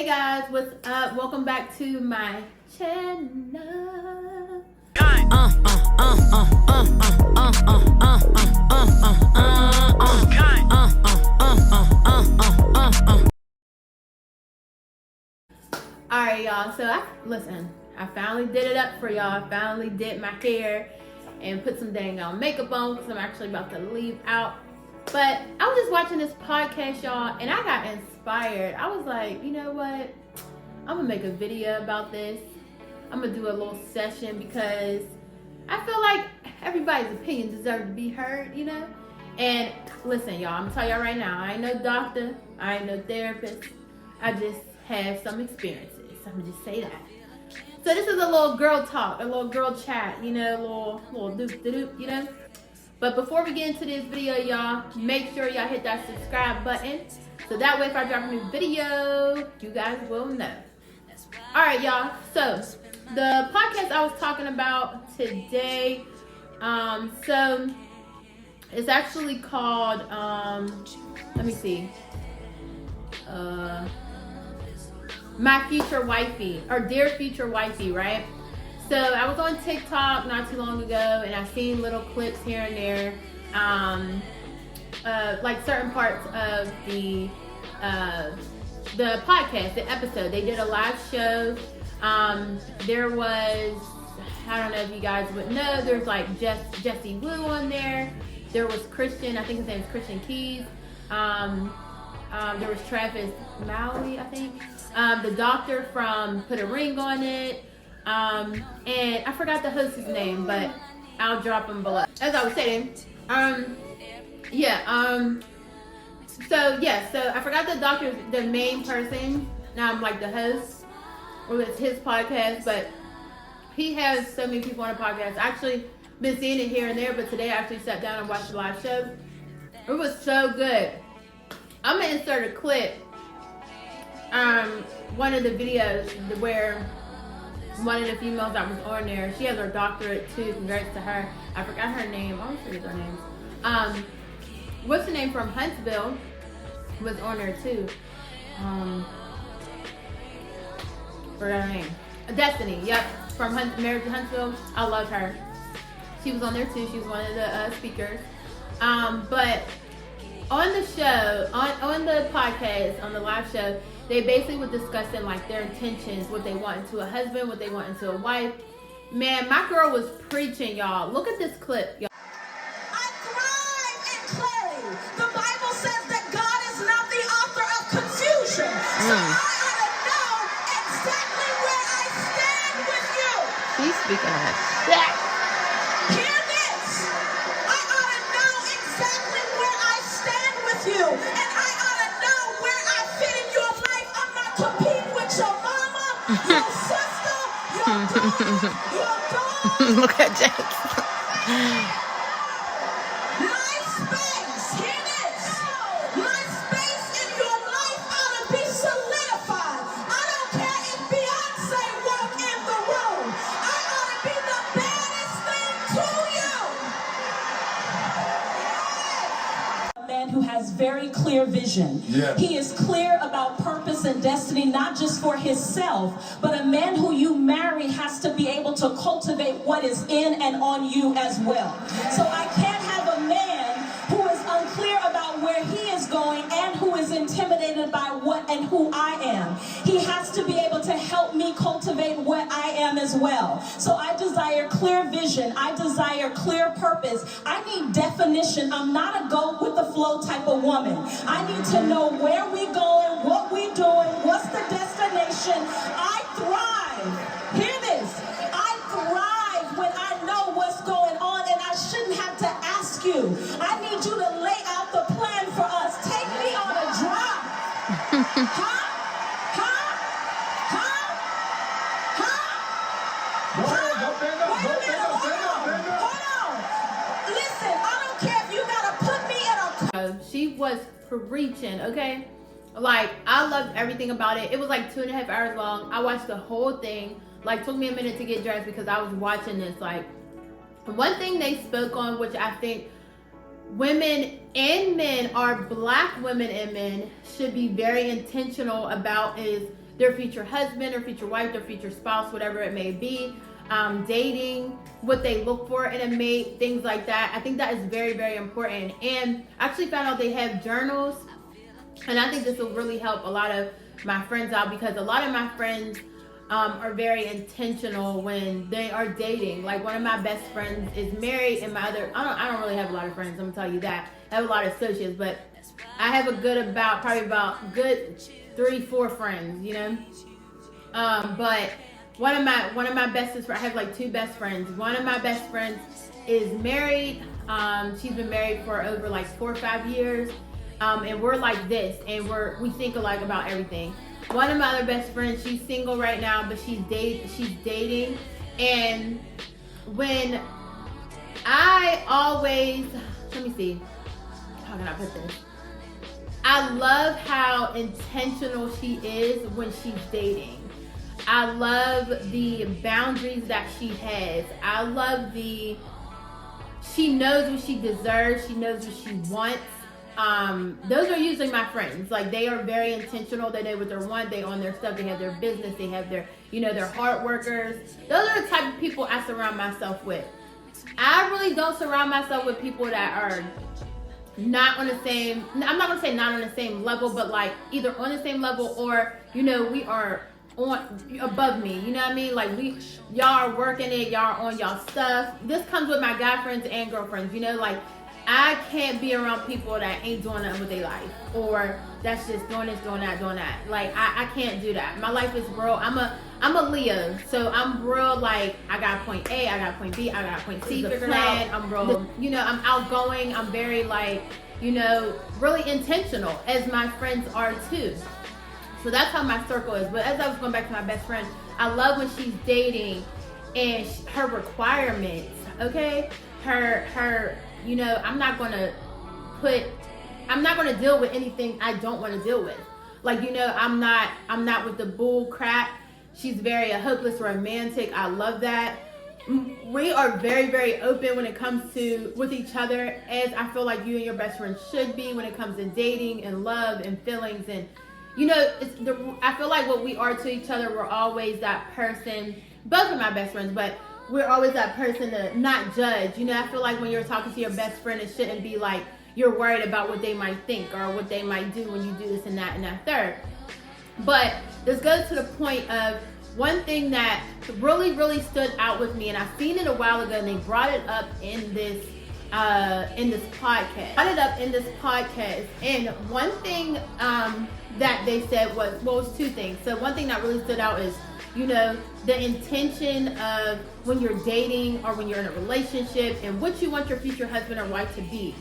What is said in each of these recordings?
Hey guys, what's up? Welcome back to my channel. Alright y'all, so I finally did it up for y'all. I finally did my hair and put some dang on makeup on because I'm actually about to leave out. But I was just watching this podcast, y'all, and I got inspired. I was like, you know what? I'm gonna make a video about this. I'm gonna do a little session because I feel like everybody's opinion deserves to be heard, you know? And listen, y'all, I'm gonna tell y'all right now, I ain't no doctor, I ain't no therapist. I just have some experiences. I'm gonna just say that. So this is a little girl talk, a little girl chat, you know, little doop, you know? But before we get into this video, y'all, make sure y'all hit that subscribe button. So that way if I drop a new video, you guys will know. Alright, y'all. So the podcast I was talking about today, so it's actually called, let me see. My Future Wifey, or Dear Future Wifey, right? So I was on TikTok not too long ago, and I seen little clips here and there, like certain parts of the podcast, the episode. They did a live show. There was, I don't know if you guys would know, there's like Jesse Wu on there. There was Christian, I think his name is Christian Keys. There was Travis Maui, I think. The doctor from Put a Ring on It. And I forgot the host's name, but I'll drop him below. As I was saying, so I forgot the doctor, the main person, like the host. It was his podcast, but he has so many people on the podcast. I actually been seeing it here and there, but today I actually sat down and watched the live show. It was so good. I'm gonna insert a clip. One of the videos where one of the females that was on there, she has her doctorate too. Congrats to her. I forgot her name. I always forget her name. What's the name from Huntsville was on there too. Forgot her name. Destiny. Yep, from Married to Huntsville. I love her. She was on there too. She was one of the speakers. But on the show, on the podcast, on the live show, they basically were discussing like their intentions, what they want into a husband, what they want into a wife. Man, my girl was preaching, y'all. Look at this clip, y'all. I thrive in clarity. The Bible says that God is not the author of confusion. So I ought to know exactly where I stand with you. She's speaking of Hear this. I ought to know exactly where I stand with you. And I ought to know where I fit in your life. I'm not competing with your mama, your sister, your daughter, your dog. Look at Jack. My space, hear this. My space in your life ought to be solidified. I don't care if Beyonce walk in the room. I ought to be the baddest thing to you. A man who has very clear vision. Yeah. He is clear about purpose and destiny, not just for himself, but a man who you marry has to be able to cultivate what is in and on you as well. So I can't have a man who is unclear about where he is going and who is intimidated by what and who I am. He has to be able to help me cultivate what I am as well. So I desire clear vision. I desire clear purpose. I need definition. I'm not a go with the flow type of woman. I need to know where we going, what we doing, what's the destination. I thrive. Hear this. I thrive when I know what's going on, and I shouldn't have to ask you. I need you to lay out the plan for us. Take me on a drive. Huh? She was preaching, okay? Like, I loved everything about it. It was like 2.5 hours long. I watched the whole thing. Like, took me a minute to get dressed because I was watching this. Like, one thing they spoke on, which I think women and men, or black women and men, should be very intentional about, is their future husband or future wife, their future spouse, whatever it may be, dating, what they look for in a mate, things like that. I think that is very, very important. And I actually found out they have journals, and I think this will really help a lot of my friends out, because a lot of my friends are very intentional when they are dating. Like, one of my best friends is married, and my other, I don't really have a lot of friends, I'm gonna tell you that. I have a lot of associates, but I have probably about good 3-4 friends, you know. But one of my bestest friends, I have like 2 best friends. One of my best friends is married. She's been married for over like 4 or 5 years. And we're like this, and we think alike about everything. One of my other best friends, she's single right now, but she's dating. And when let me see, how can I put this? I love how intentional she is when she's dating. I love the boundaries that she has. I love she knows what she deserves. She knows what she wants. Those are usually my friends. Like, they are very intentional. They know what they want. They own their stuff. They have their business. They have their, they're hard workers. Those are the type of people I surround myself with. I really don't surround myself with people that are not on the same, I'm not gonna say not on the same level, but like either on the same level or, we are above me, you know what I mean? Like, y'all are working it, y'all are on y'all stuff. This comes with my guy friends and girlfriends, like, I can't be around people that ain't doing nothing with their life, or that's just doing this, doing that, doing that. Like, I can't do that. My life is real. I'm a Leo, so I'm real. Like, I got point A, I got point B, I got point C figured out. I'm real. I'm outgoing. I'm very like, really intentional, as my friends are too. So that's how my circle is. But as I was going back to my best friend, I love when she's dating and her requirements. Okay, her. I'm not gonna deal with anything I don't want to deal with. Like, I'm not with the bull crap. She's very a hopeless romantic. I love that. We are very, very open when it comes to with each other, as I feel like you and your best friend should be when it comes to dating and love and feelings. And I feel like what we are to each other, we're always that person. Both of my best friends, but we're always that person to not judge. I feel like when you're talking to your best friend, it shouldn't be like you're worried about what they might think or what they might do when you do this and that third. But this goes to the point of one thing that really, really stood out with me, and I seen it a while ago, and they brought it up in this podcast. And one thing that they said was 2 things. So one thing that really stood out is, the intention of when you're dating or when you're in a relationship and what you want your future husband or wife to be.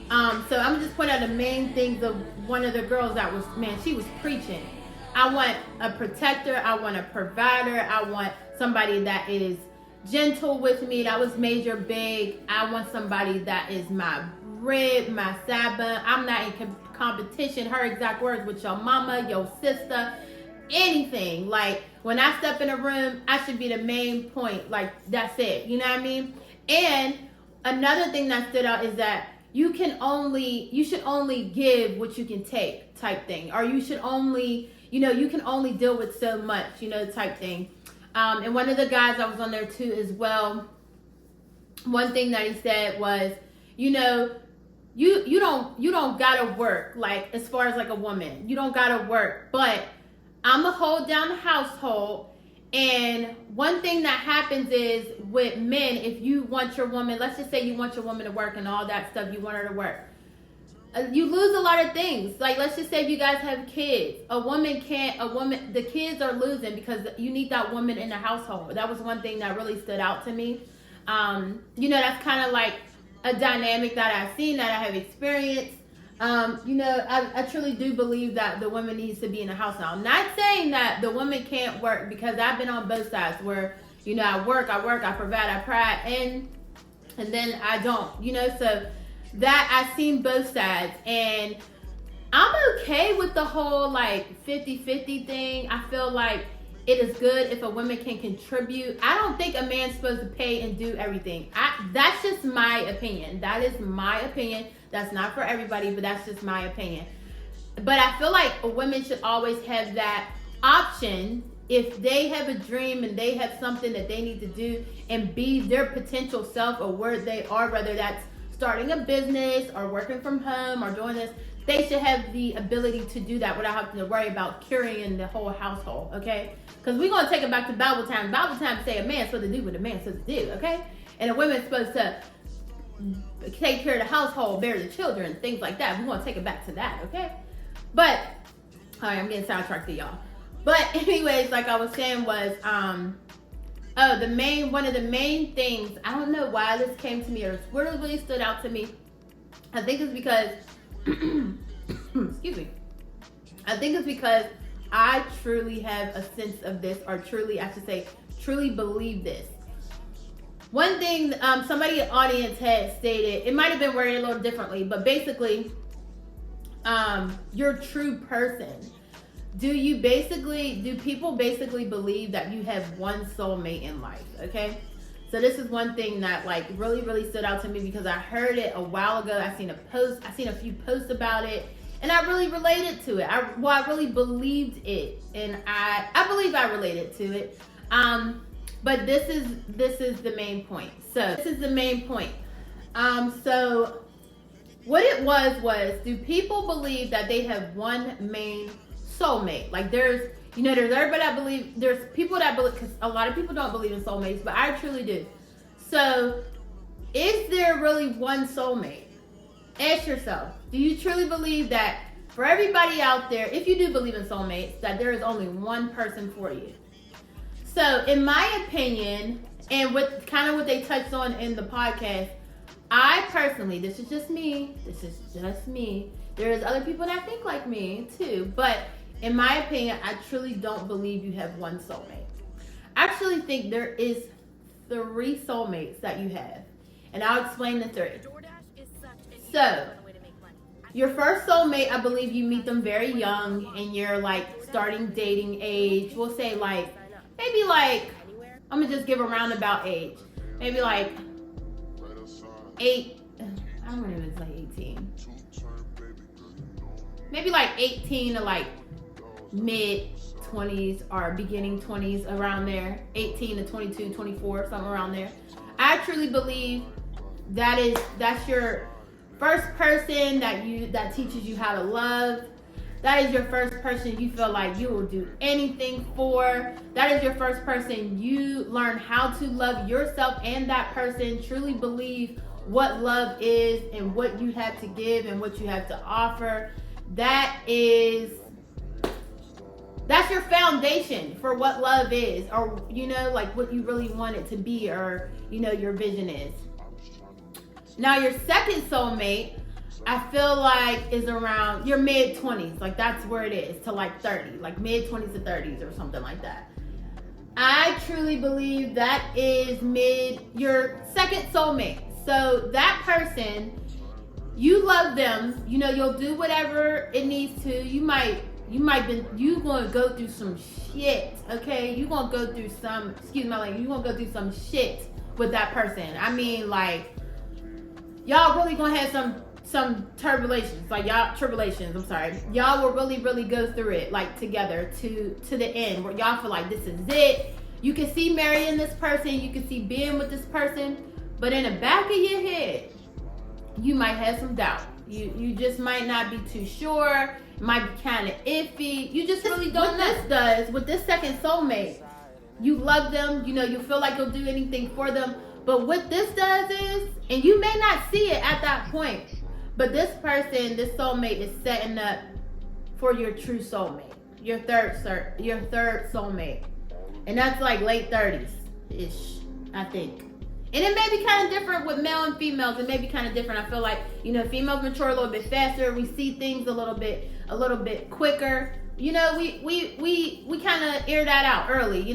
So I'm gonna just point out the main things of one of the girls that was, she was preaching. I want a protector. I want a provider. I want somebody that is gentle with me. That was major big. I want somebody that is my rib, my Sabbath. I'm not in competition, her exact words, with your mama, your sister, anything. Like, when I step in a room, I should be the main point. Like, that's it. You know what I mean? And another thing that stood out is that you should only give what you can take, type thing. Or you should only, you can only deal with so much, type thing. And one of the guys that was on there too as well, one thing that he said was, you don't gotta work, like, as far as like a woman, you don't gotta work, but I'm gonna hold down the household. And one thing that happens is with men, if you want your woman, let's just say you want your woman to work and all that stuff, you want her to work, you lose a lot of things. Like, let's just say if you guys have kids, the kids are losing because you need that woman in the household. That was one thing that really stood out to me. That's kind of like a dynamic that I've seen, that I have experienced. I truly do believe that the woman needs to be in the house now. Not saying that the woman can't work, because I've been on both sides where, I work, I provide, I pride, and then I don't, so that I've seen both sides, and I'm okay with the whole like 50-50 thing. I feel like it is good if a woman can contribute. I don't think a man's supposed to pay and do everything. That's just my opinion. That is my opinion. That's not for everybody, but that's just my opinion. But I feel like a woman should always have that option, if they have a dream and they have something that they need to do and be their potential self or where they are, whether that's starting a business or working from home or doing this, they should have the ability to do that without having to worry about carrying the whole household, okay? Because we're going to take it back to Bible time. Bible time say a man's supposed to do what a man's supposed to do, okay? And a woman's supposed to take care of the household, bear the children, things like that. We're going to take it back to that, okay? But, all right, I'm getting sidetracked to y'all. But anyways, like I was saying was, one of the main things, I don't know why this came to me or really stood out to me. I think it's because, excuse me. I think it's because I truly have a sense of this, or truly believe this. One thing somebody in the audience had stated, it might have been worded a little differently, but basically, your true person. Do people basically believe that you have one soulmate in life? Okay. So this is one thing that like really stood out to me because I heard it a while ago. I seen a few posts about it, and I really related to it. I really believed it, and I believe I related to it. But this is the main point. So So what it was, do people believe that they have one main soulmate? Like there's everybody that believe, there's people that believe, because a lot of people don't believe in soulmates, but I truly do. So is there really one soulmate? Ask yourself, do you truly believe that for everybody out there, if you do believe in soulmates, that there is only one person for you? So in my opinion, and what they touched on in the podcast, I personally, this is just me, there's other people that think like me too, but in my opinion, I truly don't believe you have one soulmate. I actually think there is 3 soulmates that you have, and I'll explain the 3. So, your first soulmate, I believe you meet them very young, and you're like starting dating age. We'll say like, maybe like, I'm gonna just give a roundabout age. Maybe like 8, I don't even say 18. Maybe like 18 to like mid 20s or beginning 20s, around there. 18 to 22, 24, something around there. I truly believe that's your first person that teaches you how to love. That is your first person you feel like you will do anything for. That is your first person you learn how to love yourself and that person. Truly believe what love is and what you have to give and what you have to offer. That's your foundation for what love is, or like what you really want it to be, or your vision is. Now your second soulmate, I feel like is around your mid-20s. Like that's where it is to like 30, like mid-20s to 30s or something like that. I truly believe that is your second soulmate. So that person, you love them, you'll do whatever it needs to. You gonna go through some shit, okay? You gonna go through some, excuse my language, you gonna go through some shit with that person. I mean, like, y'all really gonna have some tribulations, I'm sorry. Y'all will really go through it, like, together to the end, where y'all feel like this is it. You can see marrying this person, you can see being with this person, but in the back of your head, you might have some doubt. You just might not be too sure. It might be kind of iffy. You just really don't know. What this does with this second soulmate, you love them. You feel like you'll do anything for them. But what this does is, and you may not see it at that point, but this person, this soulmate, is setting up for your true soulmate, your third soulmate, and that's like late 30s ish, I think. And it may be kind of different with male and females. It may be kind of different. I feel like, females mature a little bit faster. We see things a little bit quicker. We kind of air that out early,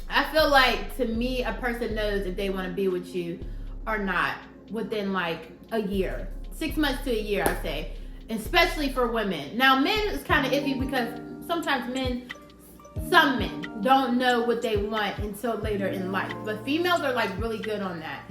I feel like, to me, a person knows if they want to be with you or not within like a year. 6 months to a year, I say. Especially for women. Now, men is kind of iffy because sometimes some men don't know what they want until later in life, but females are like really good on that.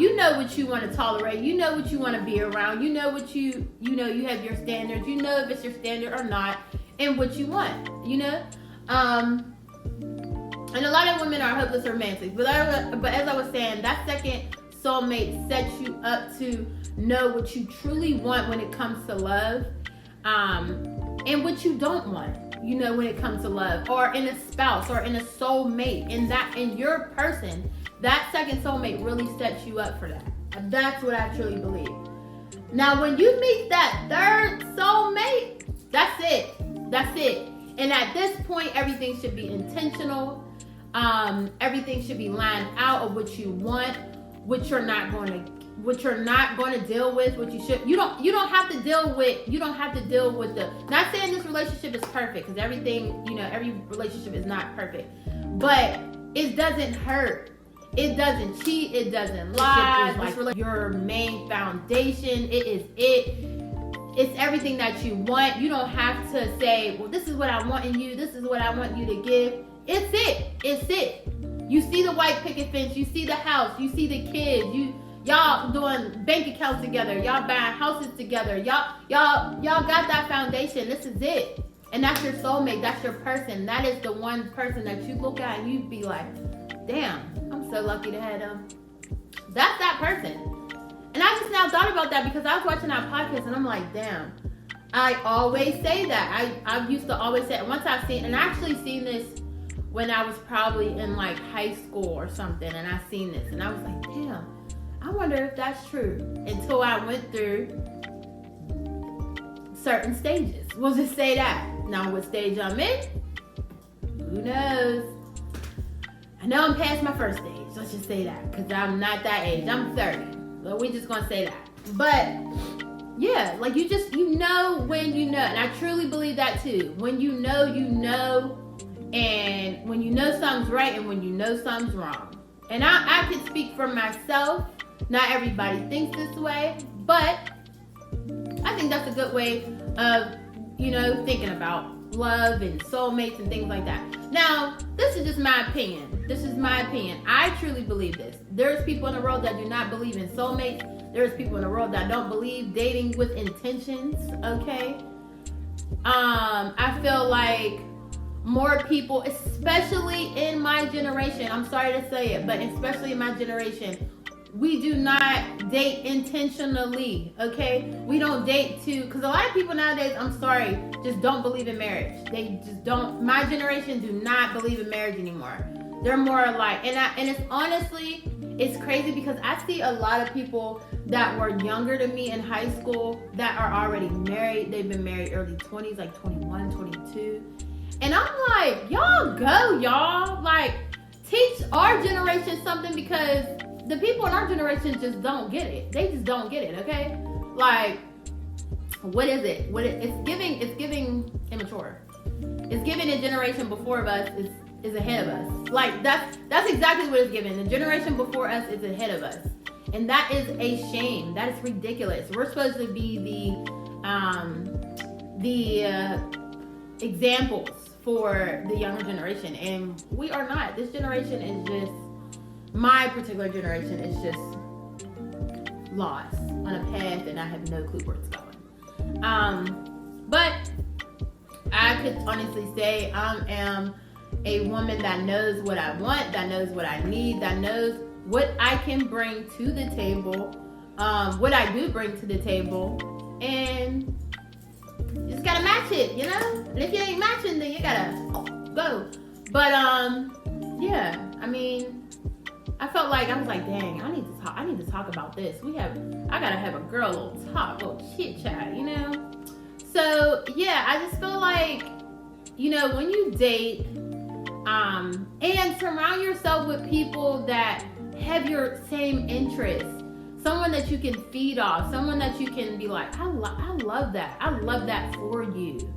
You know what you want to tolerate, you know what you want to be around, you know what you have your standards, if it's your standard or not, and what you want, you know? And a lot of women are hopeless romantics, but as I was saying, that second soulmate sets you up to know what you truly want when it comes to love, and what you don't want, you know, when it comes to love, or in a spouse, or in a soulmate, in your person. That second soulmate really sets you up for that. That's what I truly believe. Now, when you meet that third soulmate, that's it. And at this point, everything should be intentional. Everything should be lined out of what you want, what you're not going to deal with, what you should. You don't have to deal with the. Not saying this relationship is perfect, because everything, you know, every relationship is not perfect, but it doesn't hurt. It doesn't cheat. It doesn't lie. It's like your main foundation. It's everything that you want. You don't have to say, well, this is what I want in you. This is what I want you to give. It's it. You see the white picket fence. You see the house. You see the kids. Y'all doing bank accounts together. Y'all buying houses together. Y'all got that foundation. This is it. And that's your soulmate. That's your person. That is the one person that you look at and you be like, damn, I'm so lucky to have them. That's that person. And I just now thought about that because I was watching that podcast and I'm like, damn. I always say that. I used to always say it. Once I've seen, and I actually seen this when I was probably in like high school or something, and I seen this and I was like, damn, I wonder if that's true. Until I went through certain stages. We'll just say that. Now what stage I'm in, who knows? I know I'm past my first stage. Let's just say that, because I'm not that age. I'm 30. So we're just gonna say that. But yeah, like you know when you know, and I truly believe that too. When you know, and when you know something's right, and when you know something's wrong. And I can speak for myself. Not everybody thinks this way, but I think that's a good way of, you know, thinking about love and soulmates and things like that. Now, this is just my opinion. I truly believe this. There's people in the world that do not believe in soulmates. There's people in the world that don't believe dating with intentions, okay? I feel like more people, especially in my generation, I'm sorry to say it, but especially in my generation, we do not date intentionally, okay? We don't date because a lot of people nowadays, I'm sorry, just don't believe in marriage. They just don't. My generation do not believe in marriage anymore. They're more like, and it's honestly, it's crazy because I see a lot of people that were younger than me in high school that are already married. They've been married early 20s, like 21, 22. And I'm like, y'all. Like, teach our generation something, because the people in our generation just don't get it. They just don't get it, okay? Like, what is it? It's giving immature. It's giving the generation before us is ahead of us. Like, that's exactly what it's giving. The generation before us is ahead of us. And that is a shame. That is ridiculous. We're supposed to be the examples for the younger generation, and we are not. This generation is just, my particular generation is just lost on a path, and I have no clue where it's going. But I could honestly say I am a woman that knows what I want, that knows what I need, that knows what I can bring to the table, what I do bring to the table, and you just gotta match it, you know? And if you ain't matching, then you gotta go. But yeah, I mean, I felt like, I was like, dang, I need to talk about this. I gotta have a little chit chat, you know? So yeah, I just feel like, you know, when you date, and surround yourself with people that have your same interests, someone that you can feed off, someone that you can be like, I love that. I love that for you.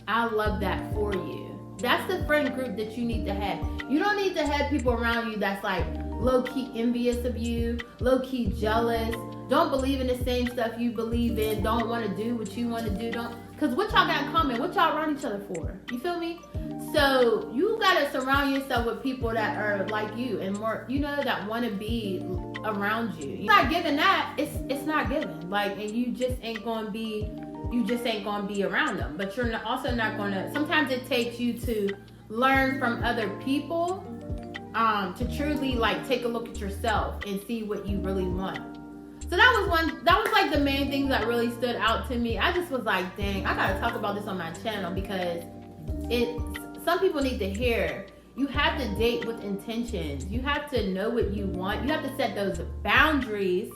I love that for you. That's the friend group that you need to have. You don't need to have people around you that's like low-key envious of you, low-key jealous, don't believe in the same stuff you believe in, don't want to do what you want to do, because what y'all got in common? What y'all around each other for? You feel me? So you gotta surround yourself with people that are like you and more, you know, that want to be around you. You're not giving that, it's not given. Like, and you just ain't gonna be you just ain't gonna be around them. But you're also not gonna, sometimes it takes you to learn from other people to truly like take a look at yourself and see what you really want. So that was like the main things that really stood out to me. I just was like, dang, I gotta talk about this on my channel because some people need to hear. You have to date with intentions. You have to know what you want. You have to set those boundaries.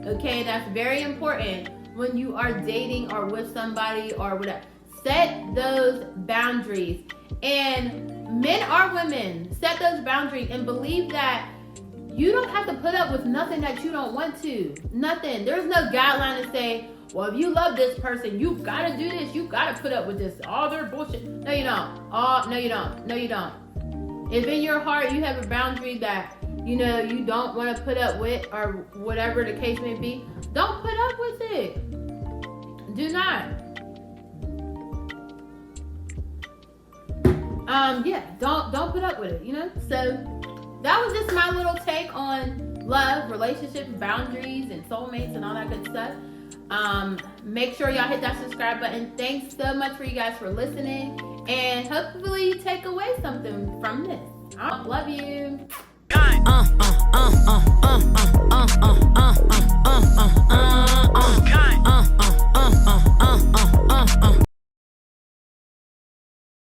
Okay, that's very important when you are dating or with somebody or whatever. Set those boundaries. And men or women, set those boundaries and believe that you don't have to put up with nothing that you don't want to. Nothing. There's no guideline to say, well, if you love this person, you gotta do this. You gotta put up with this. All their bullshit. No, you don't. No, you don't. No, you don't. If in your heart you have a boundary that, you know, you don't want to put up with or whatever the case may be, don't put up with it. Do not. Don't put up with it, you know? So that was just my little take on love, relationships, boundaries, and soulmates and all that good stuff. Make sure y'all hit that subscribe button. Thanks so much for you guys for listening, and hopefully you take away something from this. I love you.